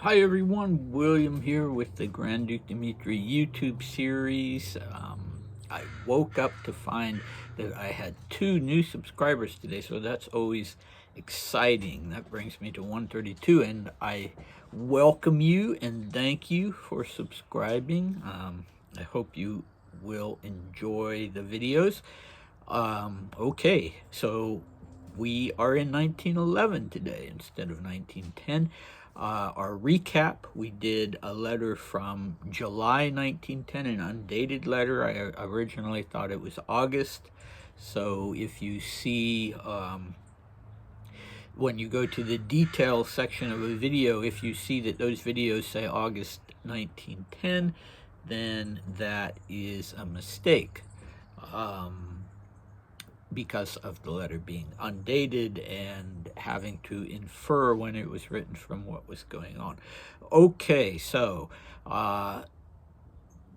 Hi everyone, William here with the Grand Duke Dmitri YouTube series. I woke up to find that I had 2 new subscribers today, so that's always exciting. That brings me to 132, and I welcome you and thank you for subscribing. I hope you will enjoy the videos. Okay, so we are in 1911 today instead of 1910. Our recap, we did a letter from July 1910, an undated letter. I originally thought it was August. So if you see, when you go to the details section of a video, if you see that those videos say August 1910, then that is a mistake. Because of the letter being undated and having to infer when it was written from what was going on. Okay, so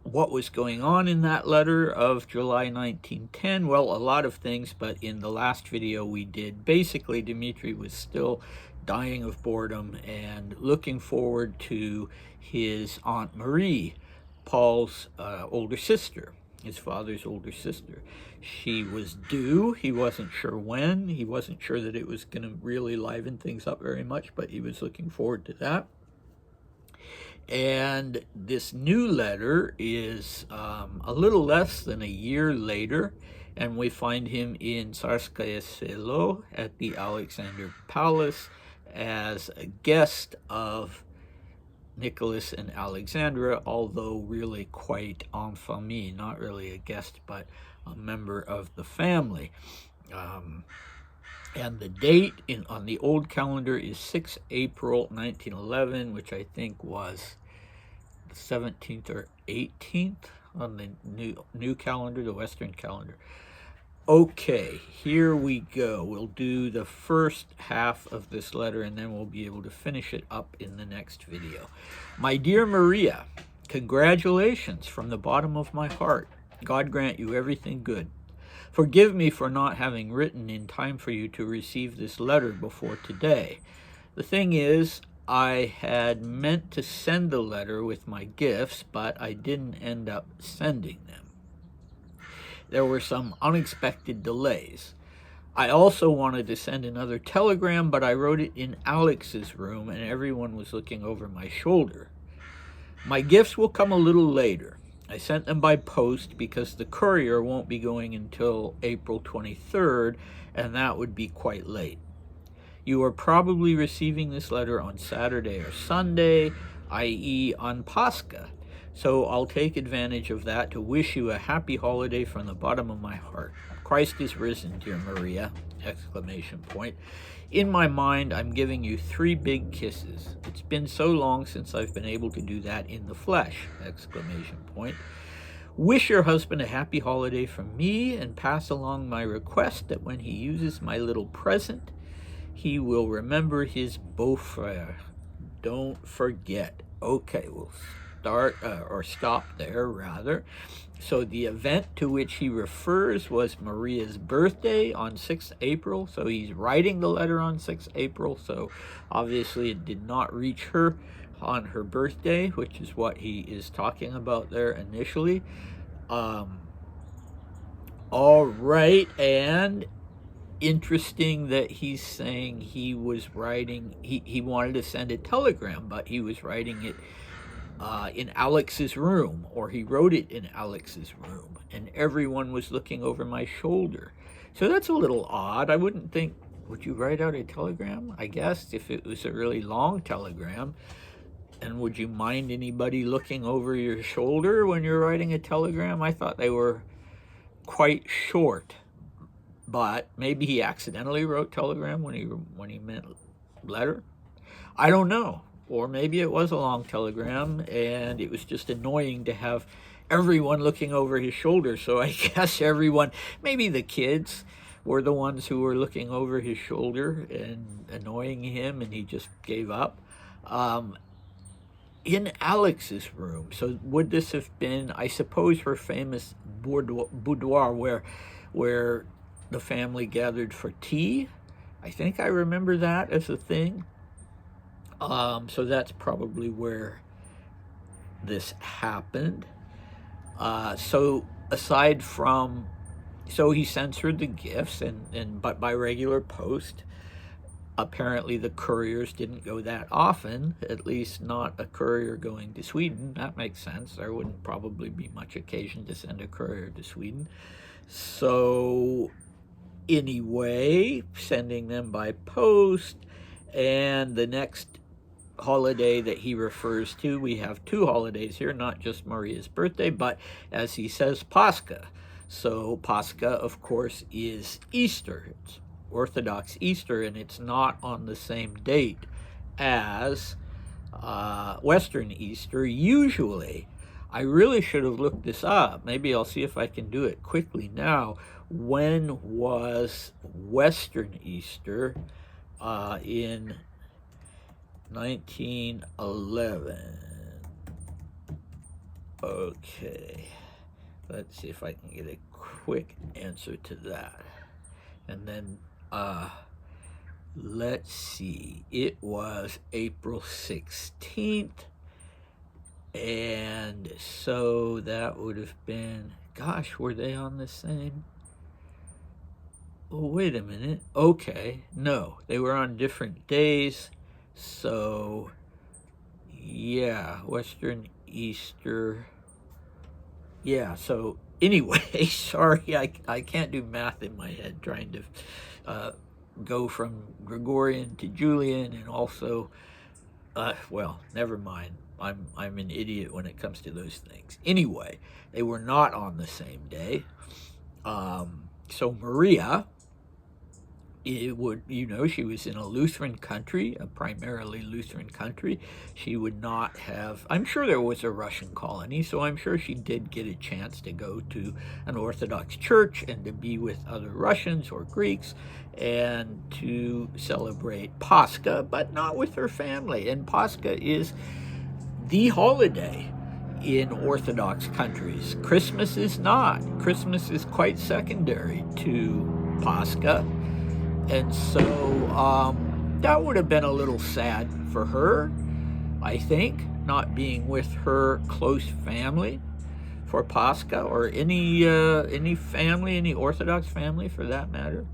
what was going on in that letter of July 1910? Well, a lot of things, but in the last video we did, basically Dmitri was still dying of boredom and looking forward to his Aunt Marie, Paul's older sister, his father's older sister. She was due. He wasn't sure when. He wasn't sure that it was going to really liven things up very much, but he was looking forward to that. And this new letter is a little less than a year later, and we find him in Tsarskoye Selo at the Alexander Palace as a guest of Nicholas and Alexandra, although really quite en famille, not really a guest, but a member of the family. And the date on the old calendar is 6 April 1911, which I think was the 17th or 18th on the new calendar, the Western calendar. Okay, here we go. We'll do the first half of this letter and then we'll be able to finish it up in the next video. My dear Maria, congratulations from the bottom of my heart. God grant you everything good. Forgive me for not having written in time for you to receive this letter before today. The thing is, I had meant to send the letter with my gifts, but I didn't end up sending them. There were some unexpected delays. I also wanted to send another telegram, but I wrote it in Alix's room and everyone was looking over my shoulder. My gifts will come a little later. I sent them by post because the courier won't be going until April 23rd, and that would be quite late. You are probably receiving this letter on Saturday or Sunday, i.e. on Pascha. So I'll take advantage of that to wish you a happy holiday from the bottom of my heart. Christ is risen, dear Maria! ! In my mind, I'm giving you 3 big kisses. It's been so long since I've been able to do that in the flesh! Wish your husband a happy holiday from me and pass along my request that when he uses my little present, he will remember his beau-frere. Don't forget. Okay, we'll stop there rather. So the event to which he refers was Maria's birthday on 6th April. So he's writing the letter on 6th April. So obviously it did not reach her on her birthday, which is what he is talking about there initially. All right, and interesting that he's saying he was writing, he wanted to send a telegram, but he was writing it in Alix's room, or he wrote it in Alix's room, and everyone was looking over my shoulder. So that's a little odd. I wouldn't think, would you write out a telegram? I guess if it was a really long telegram. And would you mind anybody looking over your shoulder when you're writing a telegram? I thought they were quite short, but maybe he accidentally wrote telegram when he meant letter. I don't know. Or maybe it was a long telegram and it was just annoying to have everyone looking over his shoulder. So I guess everyone, maybe the kids were the ones who were looking over his shoulder and annoying him, and he just gave up. In Alix's room. So would this have been, I suppose, her famous boudoir where the family gathered for tea? I think I remember that as a thing. So that's probably where this happened. So aside from, so he sends her the gifts, but by regular post. Apparently the couriers didn't go that often, at least not a courier going to Sweden. That makes sense. There wouldn't probably be much occasion to send a courier to Sweden. So anyway, sending them by post, and the next holiday that he refers to, we have two holidays here, not just Maria's birthday, but as he says, Pascha. So Pascha, of course, is Easter. It's Orthodox Easter, and it's not on the same date as Western Easter usually. I really should have looked this up. Maybe I'll see if I can do it quickly now. When was Western Easter in 1911? Okay, let's see if I can get a quick answer to that. And then let's see, it was April 16th, and so that would have been, gosh, were they on the same? Oh, wait a minute. Okay, no, they were on different days. So yeah, Western Easter. Yeah, so anyway, sorry, I can't do math in my head, trying to go from Gregorian to Julian, and also, well, never mind. I'm an idiot when it comes to those things. Anyway, they were not on the same day. So Maria, it would, she was in a Lutheran country, a primarily Lutheran country. She would not have, I'm sure there was a Russian colony, so I'm sure she did get a chance to go to an Orthodox church and to be with other Russians or Greeks and to celebrate Pascha, but not with her family. And Pascha is the holiday in Orthodox countries. Christmas is not. Christmas is quite secondary to Pascha. And so that would have been a little sad for her, I think, not being with her close family for Pascha, or any family, any Orthodox family for that matter,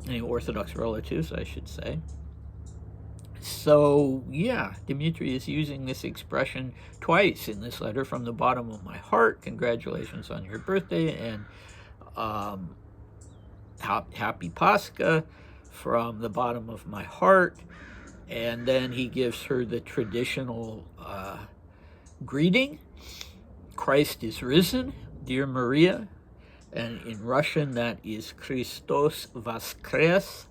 any Orthodox relatives, I should say. So yeah, Dmitri is using this expression twice in this letter. From the bottom of my heart, congratulations on your birthday, and happy Pascha from the bottom of my heart. And then he gives her the traditional greeting, Christ is risen, dear Maria. And in Russian, that is Christos voskres.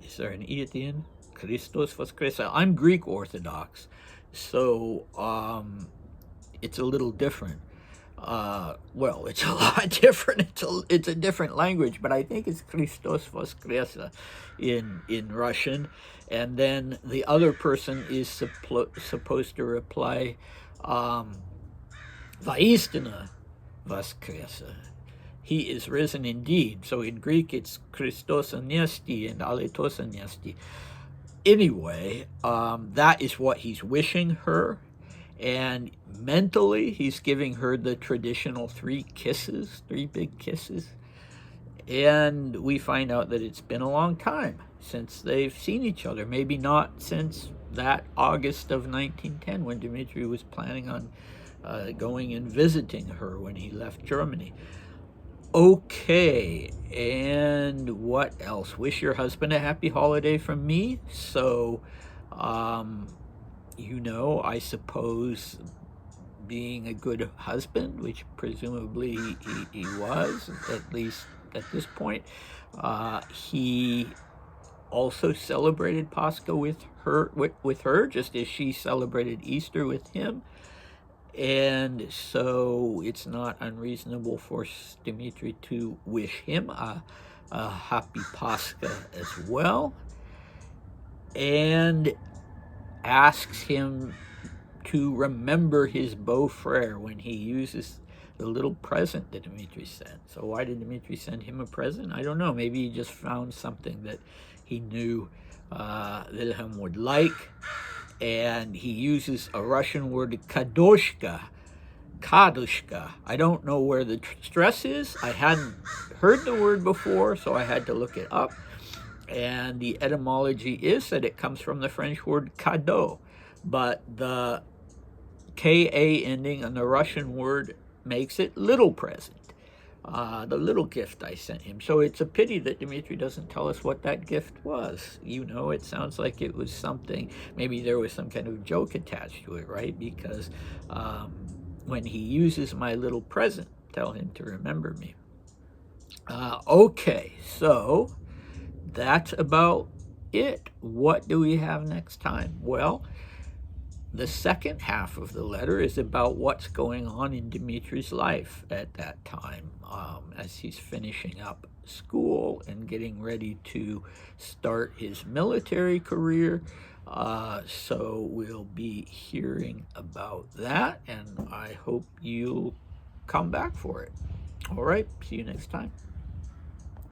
Is there an E at the end? Christos voskres. I'm Greek Orthodox, so it's a little different. Well, it's a lot different. It's a different language, but I think it's Christos voskres in Russian. And then the other person is supposed to reply, Vaistina voskres. He is risen indeed. So in Greek, it's Christos anesti and Aletos anesti. Anyway, that is what he's wishing her. And mentally, he's giving her the traditional three big kisses. And we find out that it's been a long time since they've seen each other. Maybe not since that August of 1910, when Dmitri was planning on going and visiting her when he left Germany. Okay, and what else? Wish your husband a happy holiday from me. So, I suppose being a good husband, which presumably he was, at least at this point, he also celebrated Pascha with her, just as she celebrated Easter with him. And so it's not unreasonable for Dmitri to wish him a happy Pascha as well, and asks him to remember his beau-frere when he uses the little present that Dmitri sent. So why did Dmitri send him a present? I don't know. Maybe he just found something that he knew Wilhelm would like. And he uses a Russian word, kadoshka. Kadushka. I don't know where the stress is. I hadn't heard the word before, so I had to look it up. And the etymology is that it comes from the French word cadeau, but the Ka ending on the Russian word makes it little present. The little gift I sent him. So it's a pity that Dmitri doesn't tell us what that gift was. It sounds like it was something, maybe there was some kind of joke attached to it, right? Because when he uses my little present, tell him to remember me. Okay, so that's about it. What do we have next time? Well, the second half of the letter is about what's going on in Dmitri's life at that time, as he's finishing up school and getting ready to start his military career. So we'll be hearing about that, and I hope you'll come back for it. All right, see you next time.